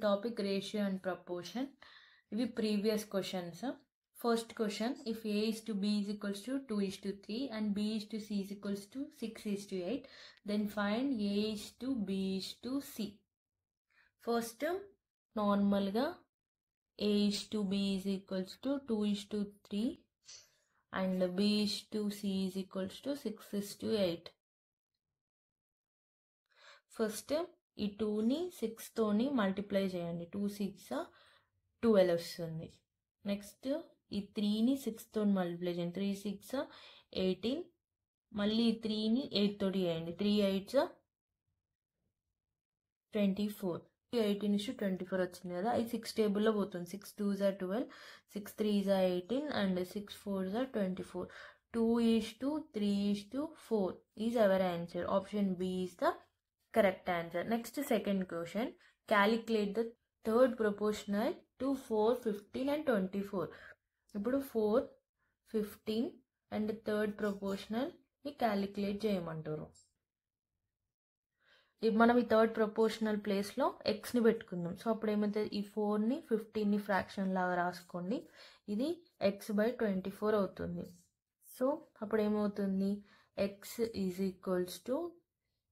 topic ratio and proportion. Ivi previous questions. First question, if A is to B is equals to 2 is to 3 and B is to C is equals to 6 is to 8, then find A is to B is to C. First, normal ga A is to B is equals to 2 is to 3 and B is to C is equals to 6 is to 8. First, ఈ 2ని 6తోని multiply చేయండి. 2 6 12 వస్తుంది. Next ఈ 3ని 6తోని multiply చేయండి. 3 6 18. మళ్ళీ ఈ 3ని 8 తోటి చేయండి. 3 8 24. 18 is to 24 వచ్చింది కదా, అది 6 టేబుల్లో పోతుంది. 6 2 12, 6 3 18 and 6 4 24. 2 is to 3 is to 4 is our answer. Option B is the correct answer. Next, second question, calculate the third proportional to 4, 15 and 24. ఇప్పుడు 4, 15 and third proportional ని క్యాలిక్యులేట్ చేయమంటారు. మనం ఈ థర్డ్ ప్రపోర్షనల్ ప్లేస్లో ఎక్స్ని పెట్టుకుందాం. సో అప్పుడు ఏమవుతుంది, ఈ 4ని 15ని ఫ్రాక్షన్ లాగా రాసుకోండి. ఇది x/24 అవుతుంది. సో అప్పుడు ఏమవుతుంది, x is equals to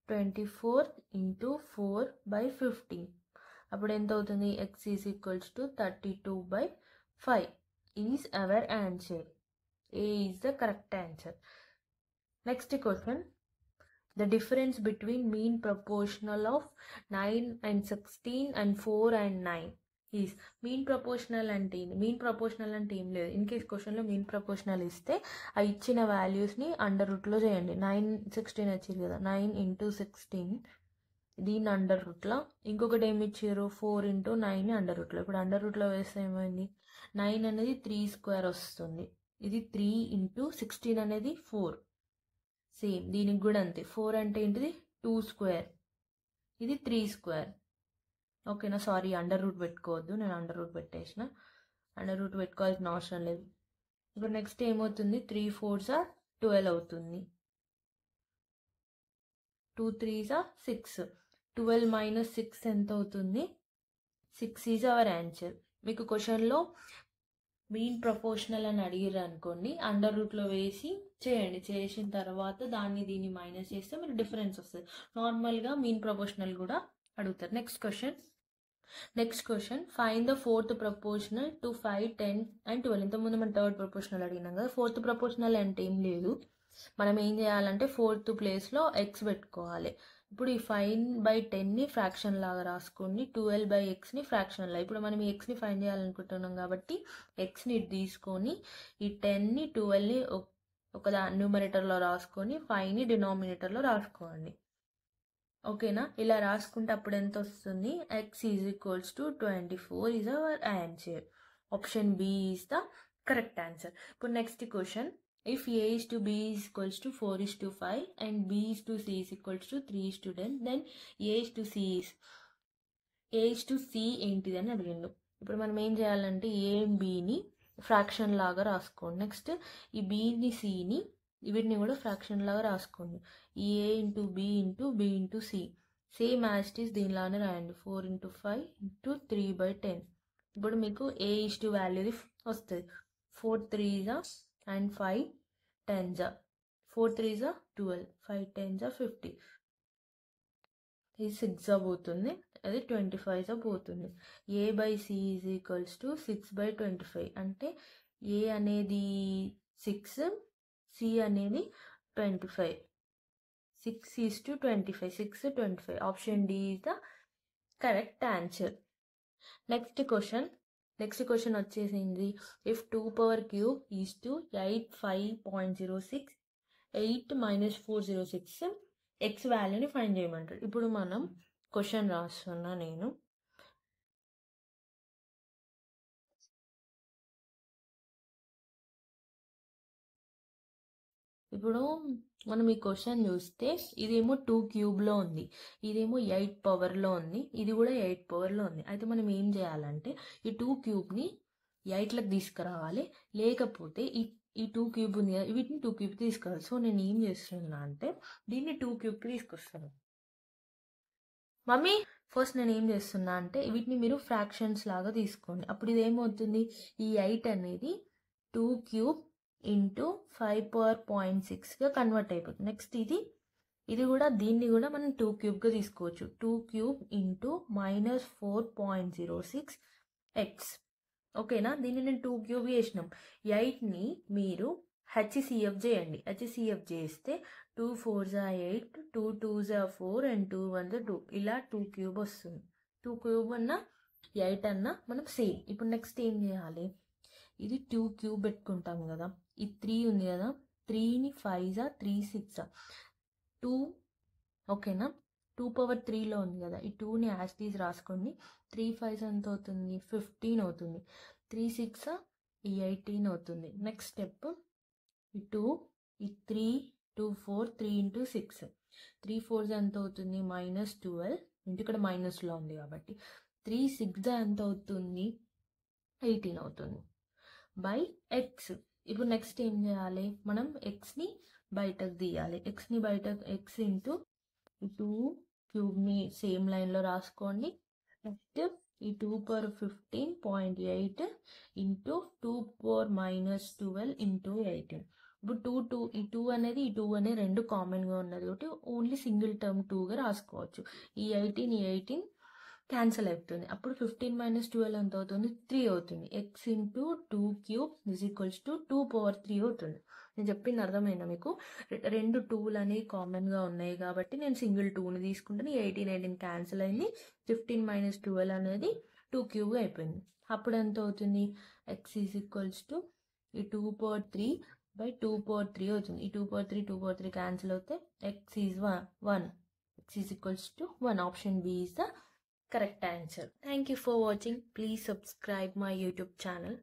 24 into 4/15. అప్పుడు ఎంత అవుతుంది, x is equals to 32/5 is our answer. A is the correct answer. Next question, the difference between mean proportional of 9 and 16 and 4 and 9 is. mean proportional అంటే mean proportional అంటే ఏం లేదు. In case క్వశ్చన్లో mean proportional ఇస్తే ఆ ఇచ్చిన వాల్యూస్ని under రూట్లో చేయండి. 9 16 వచ్చింది కదా, 9 into 16 దీన్ని అండర్ రూట్లో. ఇంకొకటి ఏమి ఇచ్చారు, 4 into 9 అండర్ రూట్లో. ఇప్పుడు అండర్ రూట్లో వేస్తే ఏమైంది, 9 అనేది 3 స్క్వేర్ వస్తుంది. ఇది 3 into 16 అనేది 4. సేమ్ దీనికి కూడా అంతే. 4 అంటే ఏంటిది, 2 స్క్వేర్, ఇది 3 స్క్వేర్. ఓకేనా, సారీ అండర్ రూట్ పెట్టుకోవద్దు, నేను అండర్ రూట్ పెట్టేసిన. అండర్ రూట్ పెట్టుకోవాల్సిన అవసరం లేదు. ఇప్పుడు నెక్స్ట్ ఏమవుతుంది, 3 4s 12 అవుతుంది. 2 3s 6. 12 minus 6 ఎంత అవుతుంది, 6 ఈజ్ అవర్ ఆన్సర్. మీకు క్వశ్చన్లో మీన్ ప్రపోర్షనల్ అని అడిగారు అనుకోండి, అండర్ రూట్లో వేసి చేయండి. చేసిన తర్వాత దాన్ని దీన్ని మైనస్ చేస్తే మీరు డిఫరెన్స్ వస్తుంది. నార్మల్గా మీన్ ప్రపోర్షనల్ కూడా అడుగుతారు. Next question, find the fourth proportional to 5, 10 and 12. ఇంతకుముందు మనం థర్డ్ ప్రపోర్షనల్ అడిగినాం కదా. ఫోర్త్ ప్రపోర్షనల్ అంటే ఏం లేదు, మనం ఏం చేయాలంటే 4th ప్లేస్లో ఎక్స్ పెట్టుకోవాలి. ఇప్పుడు ఈ 5/10ని ఫ్రాక్షన్ లాగా రాసుకోండి, 12/xని ఫ్రాక్షన్ లాగా. ఇప్పుడు మనం ఈ ఎక్స్ని ఫైండ్ చేయాలనుకుంటున్నాం కాబట్టి ఎక్స్ని తీసుకొని ఈ 10ని 12ని ఒక న్యూమరేటర్లో రాసుకొని 5ని డినామినేటర్లో రాసుకోండి. ఓకేనా, ఇలా రాసుకుంటే అప్పుడు ఎంత వస్తుంది, x is equals to 24 is our answer. Option B is the correct answer. ఇప్పుడు next question, if A is to B is equals to 4 is to 5 and B is to C is equals to 3 is to 10, then A is to C ఏంటిది అని అడిగిండు. ఇప్పుడు మనం ఏం చేయాలంటే A and Bని fraction లాగా రాసుకోండి. నెక్స్ట్ ఈ Bని Cని వీటిని కూడా ఫ్రాక్షన్ లాగా రాసుకోండి. ఈ A into B into B into C same as it is దీనిలానే రాయండి. 4 into 5 into 3/10. ఇప్పుడు మీకు A is to వాల్యూది వస్తుంది. 4 3s and 5 10s. 4 3s 12, 5 10s 50. ఇది 6 పోతుంది, అది 25 పోతుంది. A/C is equals to 6/25. అంటే A అనేది 6, C అనేది 25. 6 is to 25, 6 25. Option D is the correct answer. Next question వచ్చేసింది, if 2 power cube is to 8 5.06, 8 - 406 x వాల్యూని ఫైండ్ చేయమంటాడు. ఇప్పుడు మనం క్వశ్చన్ రాస్తున్నా నేను. ఇప్పుడు మనం ఈ క్వశ్చన్ చూస్తే ఇదేమో 2 క్యూబ్లో ఉంది, ఇదేమో 8 పవర్లో ఉంది, ఇది కూడా 8 పవర్లో ఉంది. అయితే మనం ఏం చేయాలంటే ఈ 2 క్యూబ్ని 8లకు తీసుకురావాలి, లేకపోతే ఈ 2 క్యూబ్ ఉంది కదా, వీటిని 2 క్యూబ్ తీసుకురావాలి. సో నేను ఏం చేస్తున్నా అంటే దీన్ని 2 క్యూబ్కి తీసుకొస్తాను. మమ్మీ ఫస్ట్ నేను ఏం చేస్తున్నా అంటే వీటిని మీరు ఫ్రాక్షన్స్ లాగా తీసుకోండి. అప్పుడు ఇది ఏమవుతుంది, ఈ 8 అనేది 2 క్యూబ్ ఇంటూ 5^0.6గా కన్వర్ట్ అయిపోతుంది. నెక్స్ట్ ఇది కూడా దీన్ని కూడా మనం 2 క్యూబ్గా తీసుకోవచ్చు. 2 క్యూబ్ ఇంటూ -4.06 ఎక్స్. ఓకేనా, దీన్ని నేను 2 క్యూబ్ చేసినాం. 8ని మీరు HCF చేయండి. HCF చేస్తే 2 4s 8, 2 2s 4 అండ్ 2 1s 2, ఇలా 2 క్యూబ్ వస్తుంది. 2 క్యూబ్ అన్న 8 అన్న మనం సేమ్. ఇప్పుడు నెక్స్ట్ ఏం చేయాలి, ఇది 2 క్యూబ్ పెట్టుకుంటాం కదా, ఈ 3 ఉంది కదా, 3ని 5s 3 6 2. ఓకేనా, 2^3లో ఉంది కదా, ఈ 2ని యాజ్ టీజ్ రాసుకోండి. 3 5s ఎంత అవుతుంది, 15 అవుతుంది. 3 6 18 అవుతుంది. నెక్స్ట్ స్టెప్, ఈ 2, ఈ 3 2 4 3 ఇంటూ 6, 3 4s ఎంత అవుతుంది, -12, ఇక్కడ మైనస్లో ఉంది కాబట్టి 3 6 ఎంత అవుతుంది, 18 అవుతుంది బై ఎక్స్. ఇప్పుడు నెక్స్ట్ ఏం చేయాలి, మనం ఎక్స్ని బయటకు తీయాలి. ఎక్స్ని బయటకు, ఎక్స్ ఇంటూ 2 క్యూబ్ని సేమ్ లైన్లో రాసుకోండి. నెక్స్ట్ ఈ 2^15.8 ఇంటూ 2^-12 ఇంటూ 18. ఇప్పుడు ఈ 2 అనేది, ఈ 2 అనేది రెండు కామన్గా ఉన్నది కాబట్టి ఓన్లీ సింగిల్ టర్మ్ 2గా రాసుకోవచ్చు. ఈ 18 క్యాన్సిల్ అవుతుంది. అప్పుడు 15 - 12 ఎంత అవుతుంది, 3 అవుతుంది. ఎక్స్ ఇంటూ 2 క్యూబ్ = 2^3 అవుతుంది. నేను చెప్పింది అర్థమైందా మీకు? రెండు 2లు అనేవి కామన్గా ఉన్నాయి కాబట్టి నేను సింగిల్ 2ని తీసుకుంటాను. 18 క్యాన్సిల్ అయింది. 15 - 12 అనేది 2 క్యూబ్ అయిపోయింది. అప్పుడు ఎంత అవుతుంది, ఎక్స్ = ఈ 2^3/2^3 అవుతుంది. ఈ 2^3 క్యాన్సిల్ అవుతే X is 1. X = 1. Option B is the correct answer. Thank you for watching. Please subscribe my YouTube channel.